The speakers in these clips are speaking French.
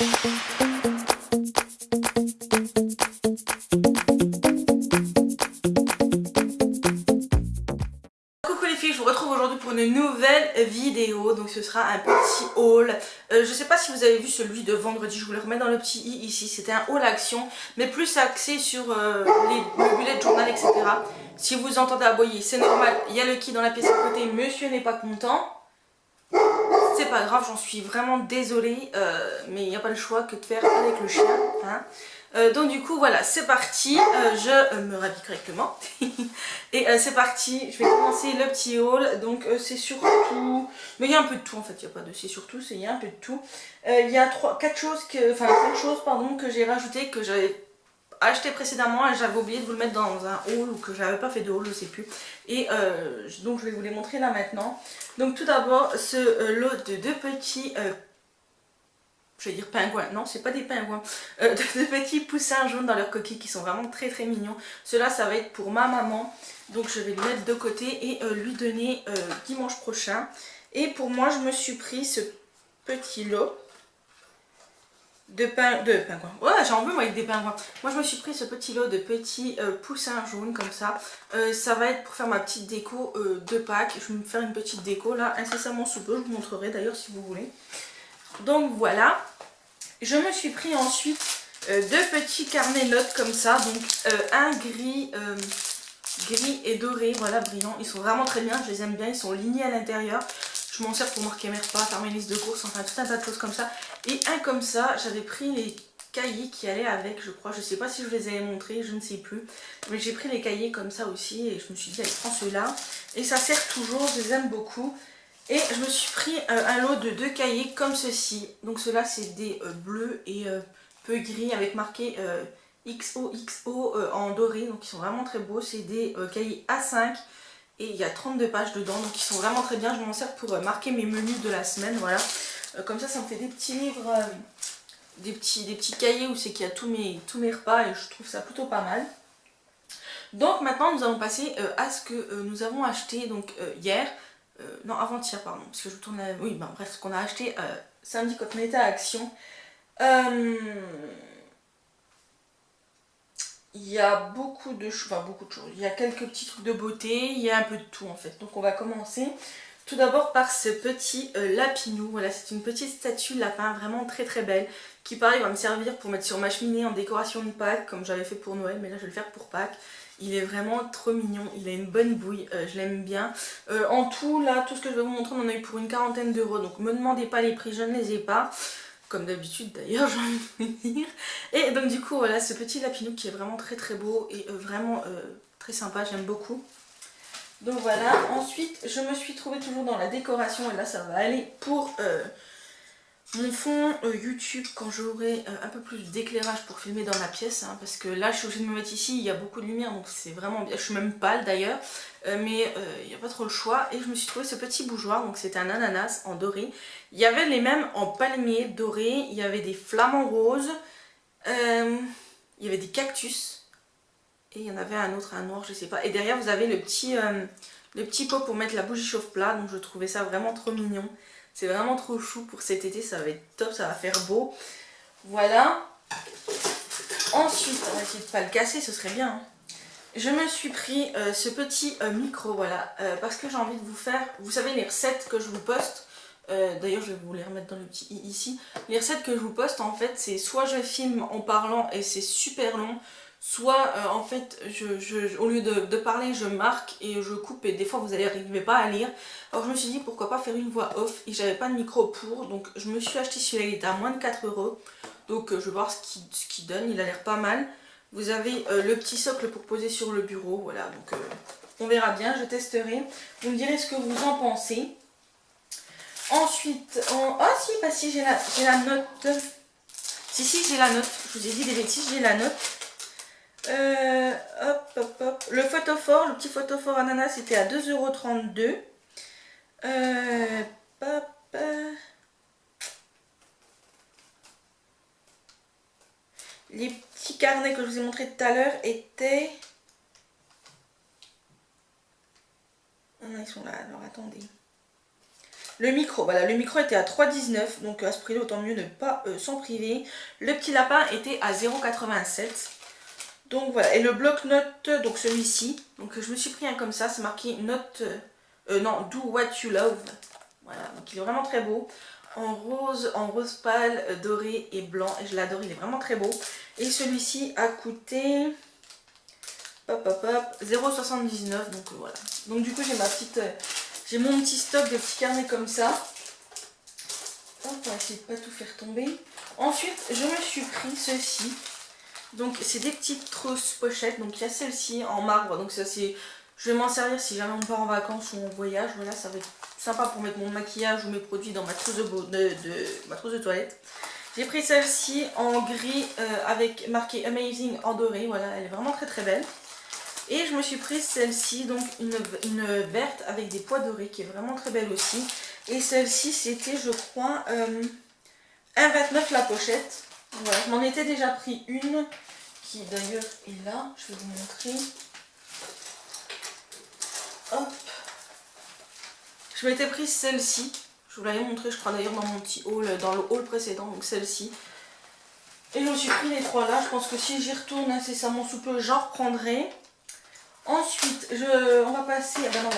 Coucou les filles, je vous retrouve aujourd'hui pour une nouvelle vidéo. Donc ce sera un petit haul. Je sais pas si vous avez vu celui de vendredi, je vous le remets dans le petit i ici. C'était un haul action, mais plus axé sur le bullet journal, etc. Si vous entendez aboyer, c'est normal, il y a le qui dans la pièce à côté, monsieur n'est pas content. C'est pas grave, j'en suis vraiment désolée, mais il n'y a pas le choix que de faire avec le chien. Hein. Donc du coup voilà, c'est parti, je me rhabille correctement. Et c'est parti, je vais commencer le petit haul. Donc c'est surtout, mais il y a un peu de tout en fait, il n'y a pas de c'est surtout, il y a un peu de tout. Il y a 5 choses pardon, que j'ai rajouté, que j'avais acheté précédemment et j'avais oublié de vous le mettre dans un haul ou que j'avais pas fait de haul, je sais plus. Et donc je vais vous les montrer là maintenant. Donc tout d'abord ce lot de deux petits je vais dire pingouins, non c'est pas des pingouins, de petits poussins jaunes dans leur coquille qui sont vraiment très très mignons. Cela ça va être pour ma maman, donc je vais le mettre de côté et lui donner dimanche prochain. Et pour moi je me suis pris ce petit lot de pingouins. Ouais, j'en veux moi avec des pingouins. Moi je me suis pris ce petit lot de petits poussins jaunes comme ça. Ça va être pour faire ma petite déco de Pâques. Je vais me faire une petite déco là incessamment sous peu. Je vous montrerai d'ailleurs si vous voulez. Donc voilà. Je me suis pris ensuite deux petits carnets notes comme ça. Donc un gris et doré, voilà, brillant. Ils sont vraiment très bien, je les aime bien. Ils sont lignés à l'intérieur. Je m'en sers pour marquer mes repas, faire mes listes de courses, enfin tout un tas de choses comme ça. Et un comme ça, j'avais pris les cahiers qui allaient avec, je crois. Je sais pas si je les avais montrés, je ne sais plus. Mais j'ai pris les cahiers comme ça aussi et je me suis dit, allez, prends ceux-là. Et ça sert toujours, je les aime beaucoup. Et je me suis pris un lot de 2 cahiers comme ceci. Donc ceux-là, c'est des bleus et peu gris avec marqué XOXO en doré. Donc ils sont vraiment très beaux. C'est des cahiers A5. Et il y a 32 pages dedans, donc ils sont vraiment très bien. Je m'en sers pour marquer mes menus de la semaine, voilà. Comme ça me fait des petits livres, des petits cahiers où c'est qu'il y a tous mes repas et je trouve ça plutôt pas mal. Donc maintenant nous allons passer à ce que nous avons acheté donc hier, non avant-hier pardon, parce que je tourne la... Oui, ben bref, ce qu'on a acheté samedi quand on était à Action. Il y a beaucoup de choses, il y a quelques petits trucs de beauté, il y a un peu de tout en fait. Donc on va commencer tout d'abord par ce petit lapinou. Voilà, c'est une petite statue de lapin vraiment très très belle qui pareil va me servir pour mettre sur ma cheminée en décoration de Pâques comme j'avais fait pour Noël, mais là je vais le faire pour Pâques. Il est vraiment trop mignon, il a une bonne bouille, je l'aime bien. En tout là, tout ce que je vais vous montrer, on en a eu pour une quarantaine d'euros, donc me demandez pas les prix, je ne les ai pas. Comme d'habitude d'ailleurs, j'ai envie de dire. Et donc du coup voilà ce petit lapinou qui est vraiment très très beau et vraiment très sympa, j'aime beaucoup. Donc voilà, ensuite je me suis trouvée toujours dans la décoration et là ça va aller pour mon fond YouTube quand j'aurai un peu plus d'éclairage pour filmer dans ma pièce, hein, parce que là je suis obligée de me mettre ici, il y a beaucoup de lumière donc c'est vraiment bien, je suis même pâle d'ailleurs, mais il n'y a pas trop le choix. Et je me suis trouvé ce petit bougeoir, donc c'était un ananas en doré, il y avait les mêmes en palmier doré, il y avait des flamants roses, il y avait des cactus et il y en avait un autre, un noir je sais pas, et derrière vous avez le petit pot pour mettre la bougie chauffe-plat, donc je trouvais ça vraiment trop mignon. C'est vraiment trop chou pour cet été, ça va être top, ça va faire beau. Voilà. Ensuite, on va essayer de ne pas le casser, ce serait bien. Hein. Je me suis pris ce petit micro, voilà, parce que j'ai envie de vous faire, vous savez les recettes que je vous poste, d'ailleurs je vais vous les remettre dans le petit i ici. Les recettes que je vous poste en fait, c'est soit je filme en parlant et c'est super long, soit en fait au lieu de parler je marque et je coupe et des fois vous n'arrivez pas à lire. Alors je me suis dit pourquoi pas faire une voix off et j'avais pas de micro pour, donc je me suis acheté celui-là, il était à moins de 4 euros. Donc je vais voir ce qu'il donne, il a l'air pas mal. Vous avez le petit socle pour poser sur le bureau, voilà, donc on verra bien, je testerai. Vous me direz ce que vous en pensez. Ensuite, ah si, bah si, j'ai la note. Si, j'ai la note, je vous ai dit des bêtises, j'ai la note. Hop. Le photophore, le petit photophore ananas, c'était à 2,32 €. Les petits carnets que je vous ai montrés tout à l'heure étaient... Ah non, ils sont là, alors attendez. Le micro, voilà, le micro était à 3,19, donc à ce prix-là, autant mieux ne pas s'en priver. Le petit lapin était à 0,87. Donc voilà, et le bloc-notes, donc celui-ci, donc je me suis pris un comme ça, c'est marqué note, non, do what you love. Voilà, donc il est vraiment très beau. En rose pâle, doré et blanc, et je l'adore, il est vraiment très beau. Et celui-ci a coûté, hop hop hop, 0,79, donc voilà. Donc du coup j'ai ma petite, j'ai mon petit stock de petits carnets comme ça. Hop, on va essayer de pas tout faire tomber. Ensuite, je me suis pris ceci. Donc c'est des petites trousses pochettes. Donc il y a celle-ci en marbre. Donc ça c'est, je vais m'en servir si jamais on part en vacances ou en voyage. Voilà, ça va être sympa pour mettre mon maquillage ou mes produits dans ma trousse ma trousse de toilette. J'ai pris celle-ci en gris avec marqué Amazing en doré. Voilà, elle est vraiment très très belle. Et je me suis prise celle-ci, donc une verte avec des pois dorés qui est vraiment très belle aussi. Et celle-ci c'était je crois 1,29 la pochette. Voilà, je m'en étais déjà pris une qui d'ailleurs est là, je vais vous montrer. Hop. Je m'étais prise celle-ci, je vous l'avais montré je crois d'ailleurs dans mon petit haul, dans le haul précédent, donc celle-ci. Et je me suis pris les trois là, je pense que si j'y retourne incessamment sous peu, j'en reprendrai. Ensuite, on va passer, ah ben non,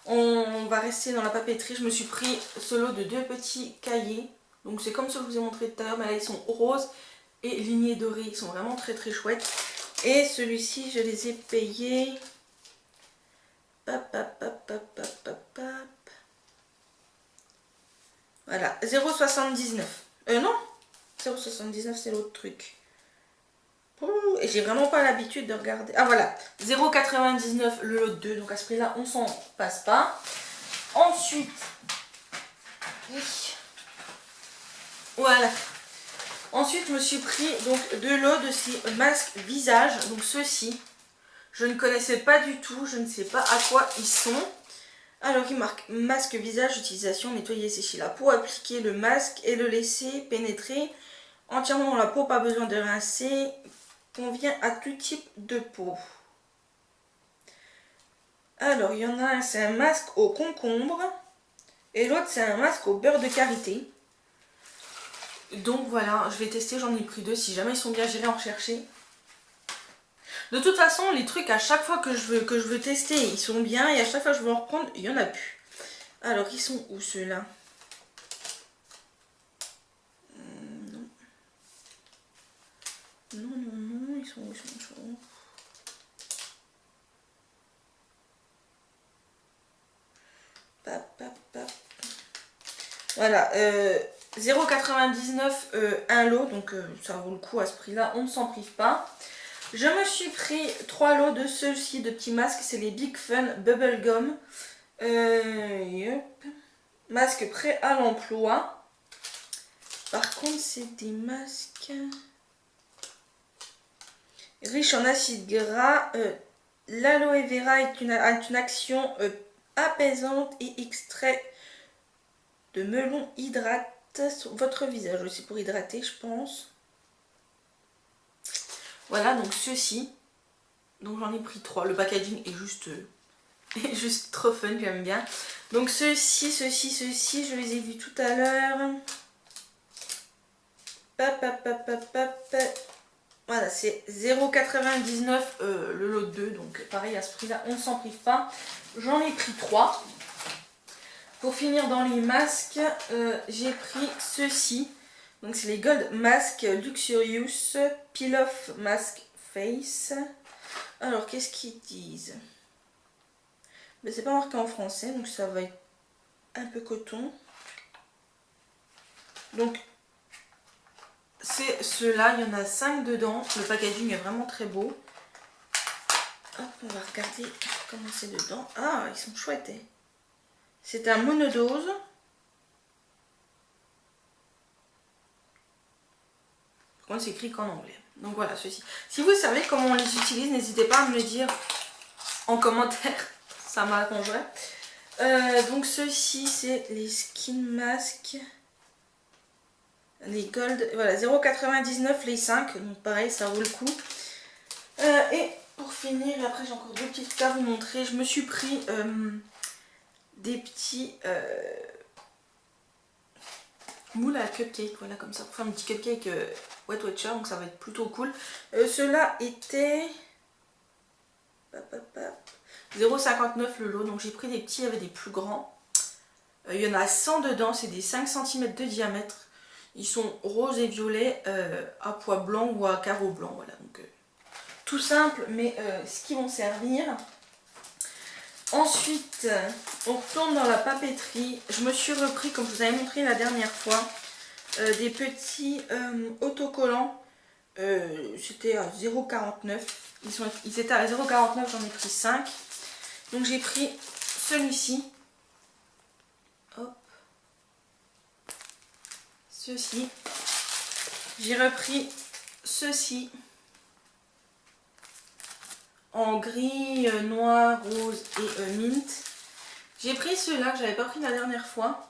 on va rester dans la papeterie. Je me suis pris ce lot de 2 petits cahiers. Donc c'est comme ce que je vous ai montré tout à l'heure, mais là ils sont roses et lignés dorés. Ils sont vraiment très très chouettes. Et celui-ci, je les ai payés. Voilà, 0,79. Non, 0,79 c'est l'autre truc. Et j'ai vraiment pas l'habitude de regarder. Ah voilà, 0,99 le lot de 2. Donc à ce prix-là, on s'en passe pas. Ensuite, oui. Voilà. Ensuite, je me suis pris donc 2 lots de ces masques visage. Donc ceux-ci, je ne connaissais pas du tout. Je ne sais pas à quoi ils sont. Alors, il marque masque visage, utilisation, nettoyer et sécher la peau, appliquer le masque et le laisser pénétrer entièrement dans la peau, pas besoin de rincer, convient à tout type de peau. Alors, il y en a un, c'est un masque au concombre et l'autre, c'est un masque au beurre de karité. Donc voilà, je vais tester, j'en ai pris 2, si jamais ils sont bien, j'irai en rechercher. De toute façon, les trucs, à chaque fois que je veux tester, ils sont bien, et à chaque fois que je veux en reprendre, il n'y en a plus. Alors, ils sont où ceux-là? Non. Non, ils sont où, ils sont où? Voilà, 0,99 un lot, donc ça vaut le coup à ce prix-là, on ne s'en prive pas. Je me suis pris 3 lots de ceux-ci, de petits masques, c'est les Big Fun Bubblegum. Yep. Masque prêt à l'emploi. Par contre, c'est des masques riches en acides gras. L'aloe vera a une action apaisante et extrait de melon hydrate sur votre visage. Aussi pour hydrater, je pense. Voilà, donc ceux-ci. Donc j'en ai pris 3. Le packaging est juste trop fun, j'aime bien. Donc ceux-ci, je les ai vus tout à l'heure. Voilà, c'est 0,99 le lot de 2. Donc pareil, à ce prix-là, on ne s'en prive pas. J'en ai pris 3. Pour finir dans les masques, j'ai pris ceux-ci. Donc c'est les Gold Mask Luxurious Peel Off Mask Face. Alors qu'est-ce qu'ils disent? Ben, c'est pas marqué en français, donc ça va être un peu coton. Donc c'est ceux-là, il y en a 5 dedans. Le packaging est vraiment très beau. Hop, on va regarder comment c'est dedans. Ah, ils sont chouettes. C'est un monodose. Par contre, c'est écrit qu'en anglais. Donc voilà, ceci. Si vous savez comment on les utilise, n'hésitez pas à me le dire en commentaire. Ça m'arrangerait. Donc ceux-ci, c'est les Skin Mask. Les Gold. Voilà, 0,99 les 5. Donc pareil, ça vaut le coup. Et pour finir, après j'ai encore 2 petits trucs à vous montrer. Je me suis pris des petits moules à cupcake, voilà, comme ça, pour faire un petit cupcake Wet Watcher, donc ça va être plutôt cool. Ceux-là étaient 0,59 le lot, donc j'ai pris des petits, il y avait des plus grands. Il y en a 100 dedans, c'est des 5 cm de diamètre. Ils sont roses et violets à pois blanc ou à carreaux blancs, voilà, donc tout simple, mais ce qui vont servir. Ensuite, on retourne dans la papeterie. Je me suis repris, comme je vous avais montré la dernière fois, des petits autocollants. C'était à 0,49. Ils étaient à 0,49, j'en ai pris 5. Donc j'ai pris celui-ci. Hop. Ceci. J'ai repris ceci. En gris, noir, rose et mint. J'ai pris ceux-là que j'avais pas pris la dernière fois,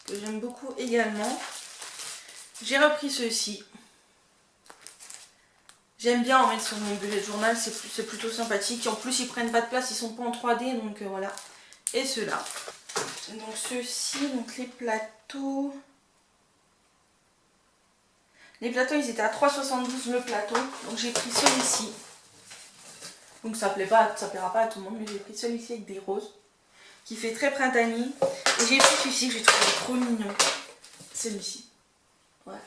que j'aime beaucoup également. J'ai repris ceux-ci. J'aime bien en mettre sur mon bullet journal, c'est plutôt sympathique. En plus, ils prennent pas de place, ils sont pas en 3D, donc voilà. Et ceux-là. Donc ceux-ci, donc les plateaux. Les plateaux, ils étaient à 3,72 le plateau. Donc j'ai pris celui-ci. Donc ça plaira pas à tout le monde, mais j'ai pris celui-ci avec des roses. Qui fait très printanier. Et j'ai pris celui-ci que j'ai trouvé trop mignon. Celui-ci. Voilà.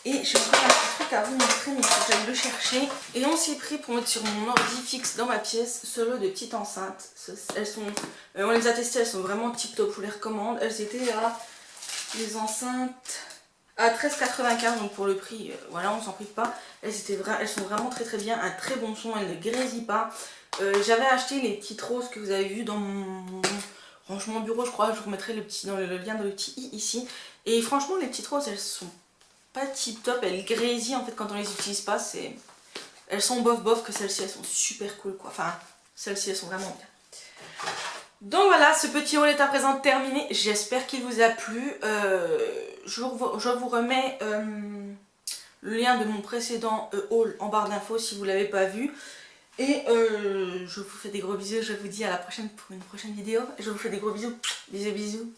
Et j'ai encore un petit truc à vous montrer, mais il faut que j'aille le chercher. Et on s'est pris pour mettre sur mon ordi fixe dans ma pièce ce lot de petites enceintes. Elles sont, on les a testées, elles sont vraiment tip top, je vous les recommande. Elles étaient à les enceintes à 13,95, donc pour le prix, voilà, on s'en prive pas. Elles sont vraiment très très bien, un très bon son, elles ne grésillent pas. J'avais acheté les petites roses que vous avez vues dans mon rangement bureau, je crois. Je vous remettrai le lien dans le petit i ici. Et franchement, les petites roses, elles sont pas tip top, elles grésillent en fait quand on les utilise pas. Elles sont bof bof, que celles-ci elles sont super cool quoi. Enfin, celles-ci elles sont vraiment bien. Donc voilà, ce petit haul est à présent terminé. J'espère qu'il vous a plu. Je vous remets le lien de mon précédent haul en barre d'infos si vous ne l'avez pas vu. Et je vous fais des gros bisous. Je vous dis à la prochaine pour une prochaine vidéo. Je vous fais des gros bisous. Bisous bisous.